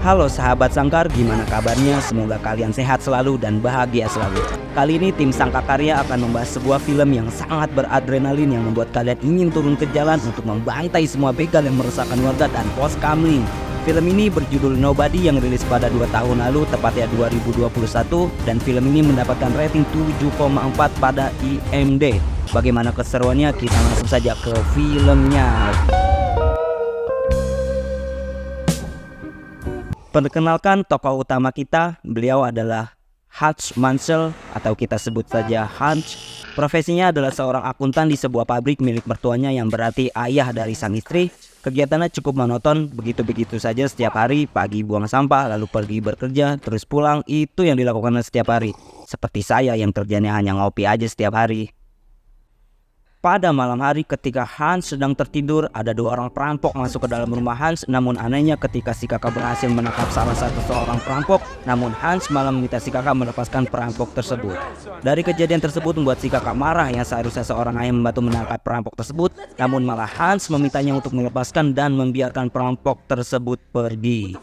Halo sahabat Sangkar, gimana kabarnya? Semoga kalian sehat selalu dan bahagia selalu. Kali ini tim Sangka Karya akan membahas sebuah film yang sangat beradrenalin yang membuat kalian ingin turun ke jalan untuk membantai semua begal yang meresahkan warga dan pos kamling. Film ini berjudul Nobody yang rilis pada 2 tahun lalu, tepatnya 2021, dan film ini mendapatkan rating 7,4 pada IMD. Bagaimana keseruannya? Kita langsung saja ke filmnya. Perkenalkan tokoh utama kita, beliau adalah Hans Mansell atau kita sebut saja Hans. Profesinya adalah seorang akuntan di sebuah pabrik milik mertuanya yang berarti ayah dari sang istri. Kegiatannya cukup monoton, begitu-begitu saja setiap hari, pagi buang sampah, lalu pergi bekerja, terus pulang, itu yang dilakukan setiap hari. Seperti saya yang kerjanya hanya ngopi aja setiap hari. Pada malam hari ketika Hans sedang tertidur, ada 2 orang perampok masuk ke dalam rumah Hans. Namun anehnya ketika si kakak berhasil menangkap salah satu seorang perampok, namun Hans malah meminta si kakak melepaskan perampok tersebut. Dari kejadian tersebut membuat si kakak marah yang seharusnya seorang ayah membantu menangkap perampok tersebut. Namun malah Hans memintanya untuk melepaskan dan membiarkan perampok tersebut pergi.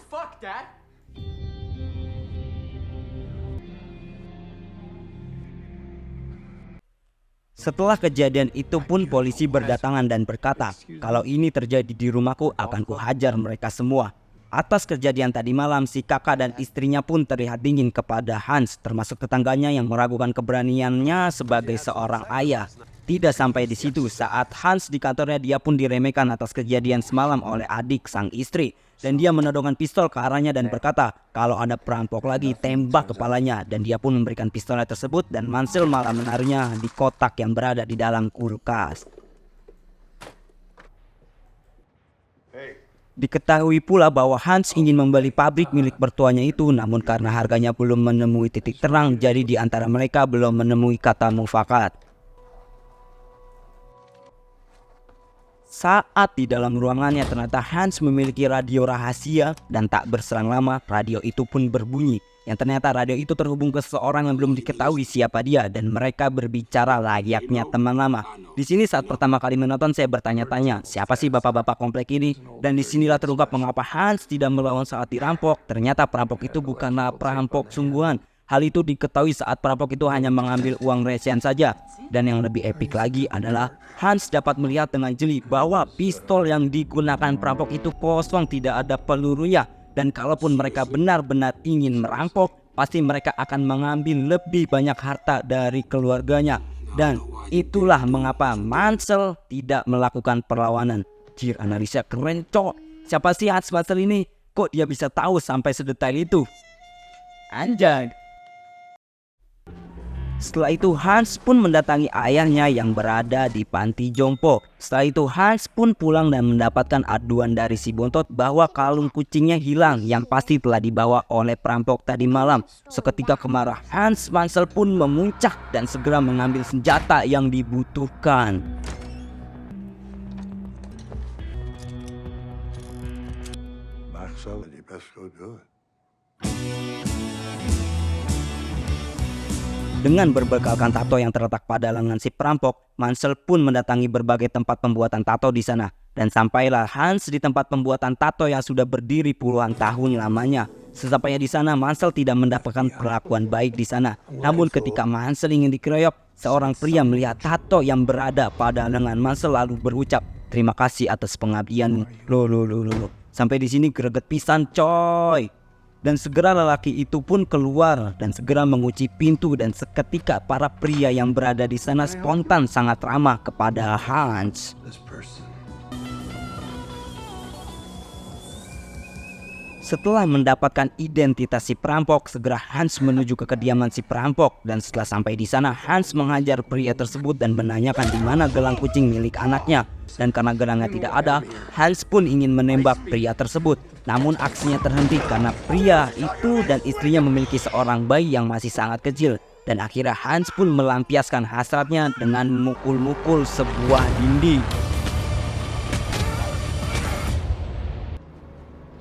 Setelah kejadian itu pun polisi berdatangan dan berkata, kalau ini terjadi di rumahku akan kuhajar mereka semua. Atas kejadian tadi malam, si kakak dan istrinya pun terlihat dingin kepada Hans, termasuk tetangganya yang meragukan keberaniannya sebagai seorang ayah. Tidak sampai di situ, saat Hans di kantornya dia pun diremehkan atas kejadian semalam oleh adik sang istri. Dan dia menodongkan pistol ke arahnya dan berkata, kalau ada perampok lagi tembak kepalanya. Dan dia pun memberikan pistolnya tersebut dan Mansell malah menaruhnya di kotak yang berada di dalam kulkas. Diketahui pula bahwa Hans ingin membeli pabrik milik mertuanya itu, namun karena harganya belum menemui titik terang, jadi di antara mereka belum menemui kata mufakat. Saat di dalam ruangannya ternyata Hans memiliki radio rahasia dan tak berselang lama radio itu pun berbunyi. Yang ternyata radio itu terhubung ke seseorang yang belum diketahui siapa dia dan mereka berbicara layaknya teman lama. Di sini saat pertama kali menonton saya bertanya-tanya, siapa sih bapak-bapak komplek ini? Dan disinilah terungkap mengapa Hans tidak melawan saat dirampok. Ternyata perampok itu bukanlah perampok sungguhan. Hal itu diketahui saat perampok itu hanya mengambil uang recehan saja. Dan yang lebih epik lagi adalah Hans dapat melihat dengan jeli bahwa pistol yang digunakan perampok itu kosong, tidak ada pelurunya. Dan kalaupun mereka benar-benar ingin merampok, pasti mereka akan mengambil lebih banyak harta dari keluarganya. Dan itulah mengapa Mansell tidak melakukan perlawanan. Jir, analisa keren cok. Siapa sih Hans Mansell ini? Kok dia bisa tahu sampai sedetail itu? Anjay. Setelah itu Hans pun mendatangi ayahnya yang berada di panti jompo. Setelah itu Hans pun pulang dan mendapatkan aduan dari si bontot bahwa kalung kucingnya hilang yang pasti telah dibawa oleh perampok tadi malam. Seketika kemarahan Hans Mansell pun memuncak dan segera mengambil senjata yang dibutuhkan. Dengan berbekalkan tato yang terletak pada lengan si perampok, Mansell pun mendatangi berbagai tempat pembuatan tato di sana. Dan sampailah Hans di tempat pembuatan tato yang sudah berdiri puluhan tahun lamanya. Sesampainya di sana, Mansell tidak mendapatkan perlakuan baik di sana. Namun ketika Mansell ingin dikeroyok, seorang pria melihat tato yang berada pada lengan Mansell lalu berucap, terima kasih atas pengabdianmu. Loh. Sampai di sini greget pisan coy. Dan segera lelaki itu pun keluar dan segera mengunci pintu dan seketika para pria yang berada di sana spontan sangat ramah kepada Hans. Setelah mendapatkan identitas si perampok, segera Hans menuju ke kediaman si perampok dan setelah sampai di sana Hans menghajar pria tersebut dan menanyakan di mana gelang kucing milik anaknya. Dan karena gelangnya tidak ada, Hans pun ingin menembak pria tersebut. Namun aksinya terhenti karena pria itu dan istrinya memiliki seorang bayi yang masih sangat kecil. Dan akhirnya Hans pun melampiaskan hasratnya dengan memukul-mukul sebuah dinding.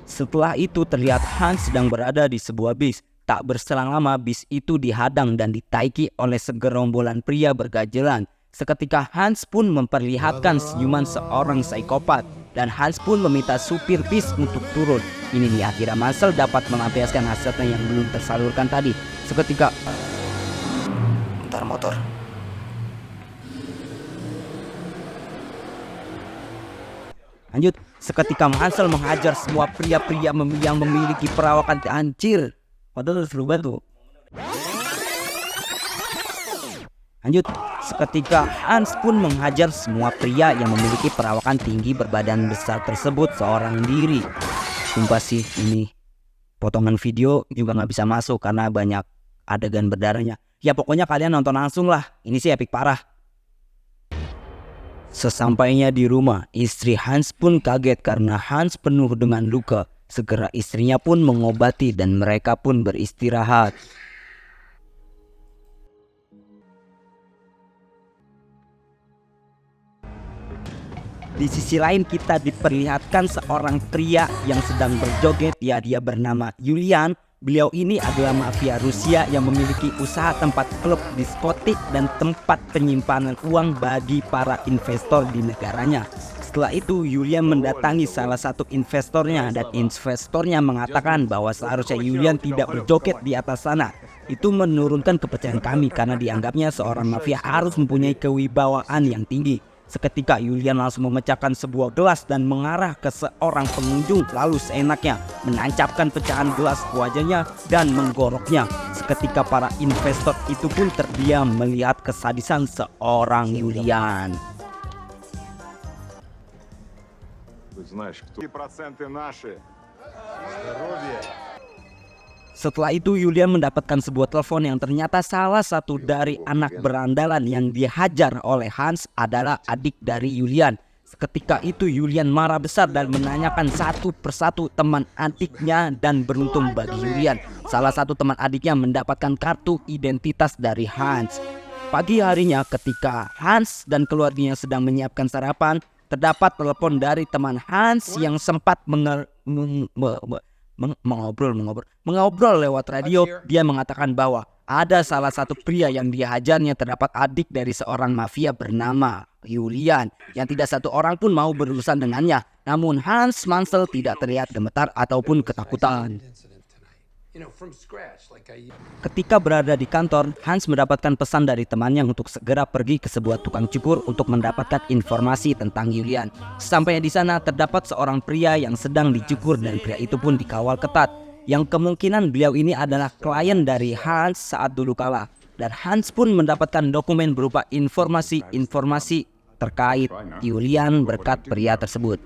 Setelah itu terlihat Hans sedang berada di sebuah bis. Tak berselang lama bis itu dihadang dan ditaiki oleh segerombolan pria bergajelan. Seketika Hans pun memperlihatkan senyuman seorang psikopat. dan Hans pun meminta supir bis untuk turun. Ini nih akhirnya Marcel dapat melampiaskan hasratnya yang belum tersalurkan tadi. Seketika, bentar motor. Lanjut, seketika Marcel menghajar semua pria-pria yang memiliki perawakan anjir. Padahal seru banget tuh. Lanjut, seketika Hans pun menghajar semua pria yang memiliki perawakan tinggi berbadan besar tersebut seorang diri. Sumpah sih, ini potongan video juga nggak bisa masuk karena banyak adegan berdarahnya. Ya pokoknya kalian nonton langsung lah, ini sih epic parah. Sesampainya di rumah, istri Hans pun kaget karena Hans penuh dengan luka. Segera istrinya pun mengobati dan mereka pun beristirahat. Di sisi lain kita diperlihatkan seorang pria yang sedang berjoget, ya dia bernama Julian. Beliau ini adalah mafia Rusia yang memiliki usaha tempat klub, diskotik, dan tempat penyimpanan uang bagi para investor di negaranya. Setelah itu Julian mendatangi salah satu investornya dan investornya mengatakan bahwa seharusnya Julian tidak berjoget di atas sana. Itu menurunkan kepercayaan kami karena dianggapnya seorang mafia harus mempunyai kewibawaan yang tinggi. Seketika Julian langsung memecahkan sebuah gelas dan mengarah ke seorang pengunjung, lalu seenaknya menancapkan pecahan gelas ke wajahnya dan menggoroknya. Seketika para investor itu pun terdiam melihat kesadisan seorang Julian. Setelah itu Julian mendapatkan sebuah telepon yang ternyata salah satu dari anak berandalan yang dihajar oleh Hans adalah adik dari Julian. Seketika itu Julian marah besar dan menanyakan satu persatu teman adiknya, dan beruntung bagi Julian, salah satu teman adiknya mendapatkan kartu identitas dari Hans. Pagi harinya ketika Hans dan keluarganya sedang menyiapkan sarapan, terdapat telepon dari teman Hans yang sempat mengobrol lewat radio. Dia mengatakan bahwa ada salah satu pria yang dihajarnya terdapat adik dari seorang mafia bernama Julian yang tidak satu orang pun mau berurusan dengannya. Namun Hans Marcel tidak terlihat gemetar ataupun ketakutan. Ketika berada di kantor, Hans mendapatkan pesan dari temannya untuk segera pergi ke sebuah tukang cukur untuk mendapatkan informasi tentang Julian. Sampainya di sana terdapat seorang pria yang sedang dicukur dan pria itu pun dikawal ketat. Yang kemungkinan beliau ini adalah klien dari Hans saat dulu kala. Dan Hans pun mendapatkan dokumen berupa informasi-informasi terkait Julian berkat pria tersebut.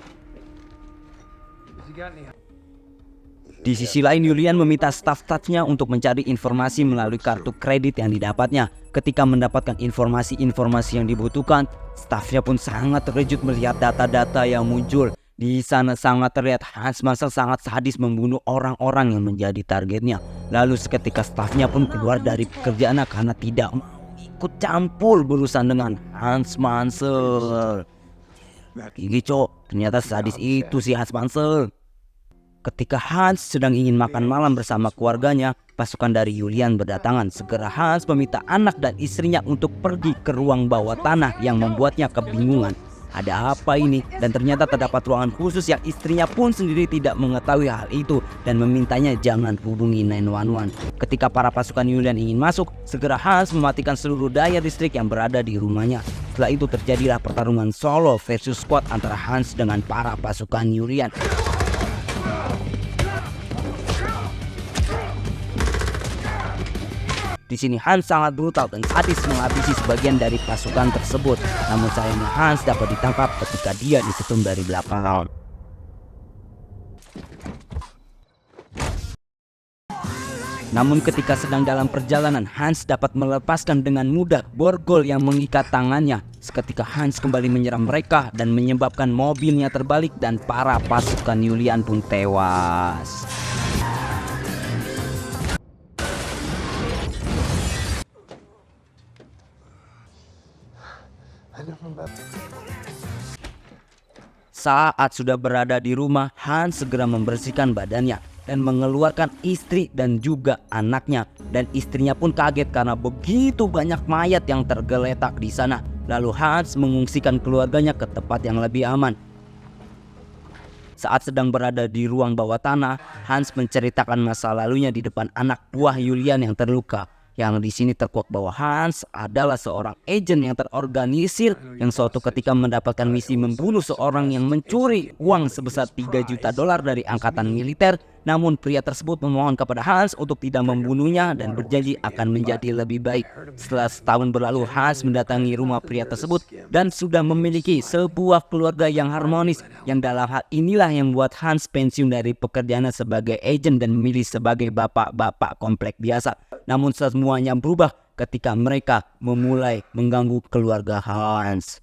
Di sisi lain, Julian meminta staf-stafnya untuk mencari informasi melalui kartu kredit yang didapatnya. Ketika mendapatkan informasi-informasi yang dibutuhkan, stafnya pun sangat terkejut melihat data-data yang muncul. Di sana sangat terlihat Hans Marcel sangat sadis membunuh orang-orang yang menjadi targetnya. Lalu seketika stafnya pun keluar dari pekerjaannya karena tidak mau ikut campur berurusan dengan Hans Marcel. Gigi cok, ternyata sadis itu si Hans Marcel. Ketika Hans sedang ingin makan malam bersama keluarganya, pasukan dari Julian berdatangan. Segera Hans meminta anak dan istrinya untuk pergi ke ruang bawah tanah yang membuatnya kebingungan. Ada apa ini? Dan ternyata terdapat ruangan khusus yang istrinya pun sendiri tidak mengetahui hal itu dan memintanya jangan hubungi 911. Ketika para pasukan Julian ingin masuk, segera Hans mematikan seluruh daya listrik yang berada di rumahnya. Setelah itu terjadilah pertarungan solo versus squad antara Hans dengan para pasukan Julian. Di sini Hans sangat brutal dan sadis menghabisi sebagian dari pasukan tersebut. Namun sayangnya Hans dapat ditangkap ketika dia disetum dari belakang. Namun ketika sedang dalam perjalanan, Hans dapat melepaskan dengan mudah borgol yang mengikat tangannya. Seketika Hans kembali menyerang mereka dan menyebabkan mobilnya terbalik dan para pasukan Julian pun tewas. Saat sudah berada di rumah, Hans segera membersihkan badannya dan mengeluarkan istri dan juga anaknya. Dan istrinya pun kaget karena begitu banyak mayat yang tergeletak di sana. Lalu Hans mengungsikan keluarganya ke tempat yang lebih aman. Saat sedang berada di ruang bawah tanah, Hans menceritakan masa lalunya di depan anak buah Julian yang terluka. Yang di sini terkuak bahwa Hans adalah seorang agen yang terorganisir yang suatu ketika mendapatkan misi membunuh seorang yang mencuri uang sebesar 3 juta dolar dari angkatan militer. Namun pria tersebut memohon kepada Hans untuk tidak membunuhnya dan berjanji akan menjadi lebih baik. Setelah setahun berlalu, Hans mendatangi rumah pria tersebut dan sudah memiliki sebuah keluarga yang harmonis. Yang dalam hal inilah yang membuat Hans pensiun dari pekerjaannya sebagai agen dan memilih sebagai bapak-bapak komplek biasa. Namun semuanya berubah ketika mereka memulai mengganggu keluarga Hans.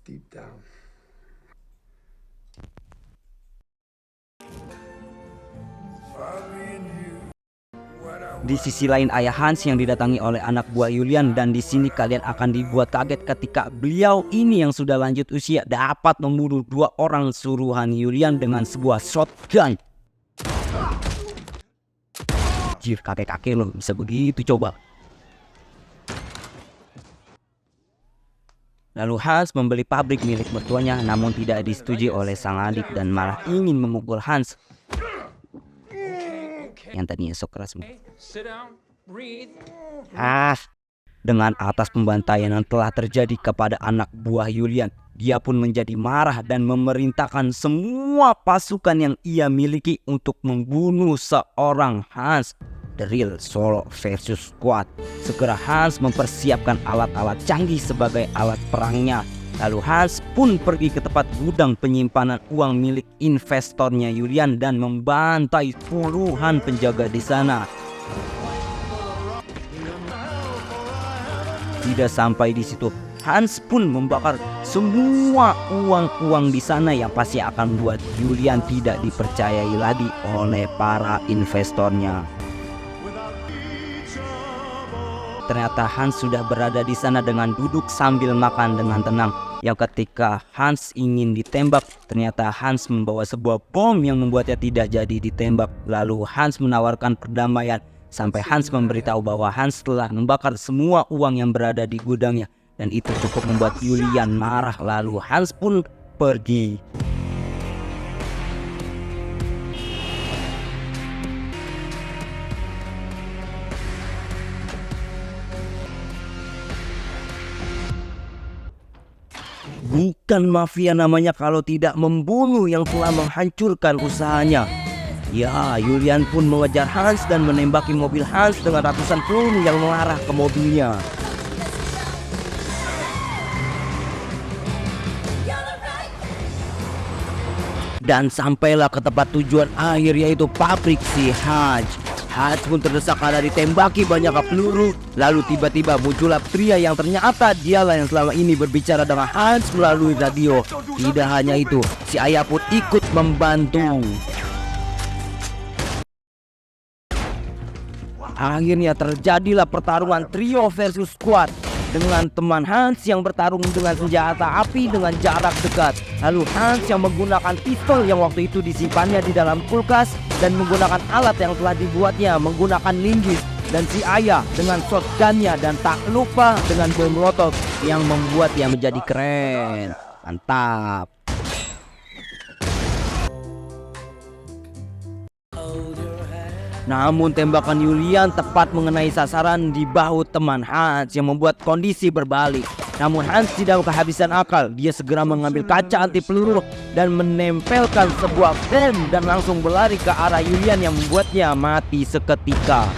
Di sisi lain, ayah Hans yang didatangi oleh anak buah Julian, dan di sini kalian akan dibuat kaget ketika beliau ini yang sudah lanjut usia dapat membunuh 2 orang suruhan Julian dengan sebuah shotgun. Anjir, kakek-kakek loh bisa begitu coba. Lalu Hans membeli pabrik milik mertuanya, namun tidak disetujui oleh sang adik dan malah ingin memukul Hans yang tadinya sok keras. Dengan atas pembantaian yang telah terjadi kepada anak buah Julian, dia pun menjadi marah dan memerintahkan semua pasukan yang ia miliki untuk membunuh seorang Hans. The real solo versus squad. Segera Hans mempersiapkan alat-alat canggih sebagai alat perangnya. Lalu Hans pun pergi ke tempat gudang penyimpanan uang milik investornya Julian dan membantai puluhan penjaga di sana. Tidak sampai di situ, Hans pun membakar semua uang-uang di sana yang pasti akan membuat Julian tidak dipercayai lagi oleh para investornya. Ternyata Hans sudah berada di sana dengan duduk sambil makan dengan tenang. Yang ketika Hans ingin ditembak, ternyata Hans membawa sebuah bom yang membuatnya tidak jadi ditembak. Lalu Hans menawarkan perdamaian sampai Hans memberitahu bahwa Hans telah membakar semua uang yang berada di gudangnya. Dan itu cukup membuat Julian marah. Lalu Hans pun pergi. Bukan mafia namanya kalau tidak membunuh yang telah menghancurkan usahanya. Ya, Julian pun mengejar Hans dan menembaki mobil Hans dengan ratusan peluru yang mengarah ke mobilnya. Dan sampailah ke tempat tujuan akhir, yaitu pabrik si Hans. Hans pun terdesak karena ditembaki banyak peluru. Lalu tiba-tiba muncullah pria yang ternyata dialah yang selama ini berbicara dengan Hans melalui radio. Tidak hanya itu, si ayah pun ikut membantu. Akhirnya terjadilah pertarungan trio versus squad, dengan teman Hans yang bertarung dengan senjata api dengan jarak dekat. Lalu Hans yang menggunakan pistol yang waktu itu disimpannya di dalam kulkas dan menggunakan alat yang telah dibuatnya menggunakan linggis. Dan si ayah dengan shotgunnya dan tak lupa dengan bom molotov yang membuatnya menjadi keren. Mantap. Namun tembakan Julian tepat mengenai sasaran di bahu teman Hans yang membuat kondisi berbalik. Namun Hans tidak kehabisan akal. Dia segera mengambil kaca anti peluru dan menempelkan sebuah bom dan langsung berlari ke arah Julian yang membuatnya mati seketika.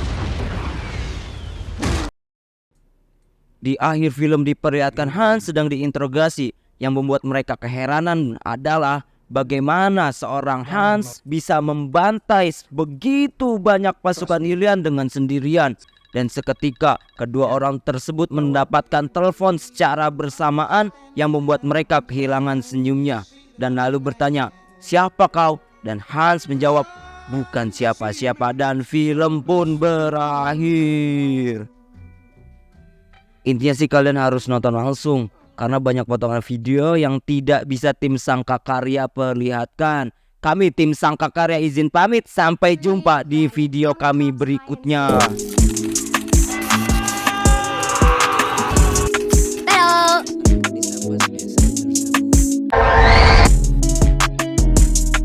Di akhir film diperlihatkan Hans sedang diinterogasi. Yang membuat mereka keheranan adalah bagaimana seorang Hans bisa membantai begitu banyak pasukan Julian dengan sendirian. Dan seketika kedua orang tersebut mendapatkan telepon secara bersamaan yang membuat mereka kehilangan senyumnya. Dan lalu bertanya, "Siapa kau?" Dan Hans menjawab, "Bukan siapa-siapa." Dan film pun berakhir. Intinya sih kalian harus nonton langsung, karena banyak potongan video yang tidak bisa tim Sangka Karya perlihatkan. Kami tim Sangka Karya izin pamit, sampai jumpa di video kami berikutnya.